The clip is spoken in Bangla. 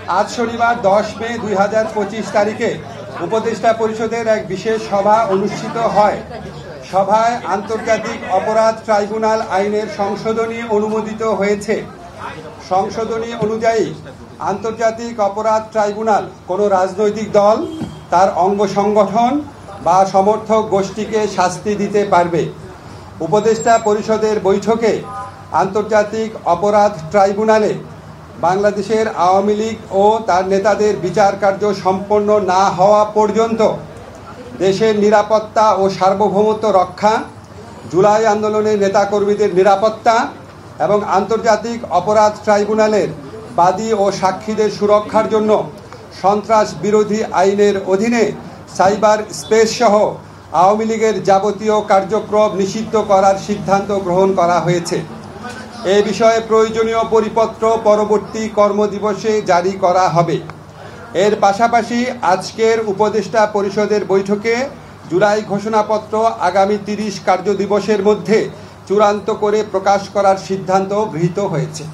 আজ শনিবার 10 মে 2025 তারিখে উপদেষ্টা পরিষদের এক বিশেষ সভা অনুষ্ঠিত হয়। সভায় আন্তর্জাতিক অপরাধ ট্রাইব্যুনাল আইনের সংশোধনী অনুমোদিত হয়েছে। সংশোধনী অনুযায়ী আন্তর্জাতিক অপরাধ ট্রাইব্যুনাল কোনো রাজনৈতিক দল, তার অঙ্গ সংগঠন বা সমর্থক গোষ্ঠীকে শাস্তি দিতে পারবে। উপদেষ্টা পরিষদের বৈঠকে আন্তর্জাতিক অপরাধ ট্রাইব্যুনালে বাংলাদেশের আওয়ামী লীগ ও তার নেতাদের বিচার কার্য সম্পন্ন না হওয়া পর্যন্ত দেশের নিরাপত্তা ও সার্বভৌমত্ব রক্ষা, জুলাই আন্দোলনের নেতাকর্মীদের নিরাপত্তা এবং আন্তর্জাতিক অপরাধ ট্রাইব্যুনালের বাদী ও সাক্ষীদের সুরক্ষার জন্য সন্ত্রাস বিরোধী আইনের অধীনে সাইবার স্পেস সহ আওয়ামী লীগের যাবতীয় কার্যক্রম নিষিদ্ধ করার সিদ্ধান্ত গ্রহণ করা হয়েছে। এ বিষয়ে প্রয়োজনীয় পরিপত্র পরবর্তী কর্মদিবসে জারি করা হবে। এর পাশাপাশি আজকের উপদেষ্টা পরিষদের বৈঠকে জুলাই ঘোষণাপত্র আগামী 30 কার্যদিবসের মধ্যে চূড়ান্ত করে প্রকাশ করার সিদ্ধান্ত গৃহীত হয়েছে।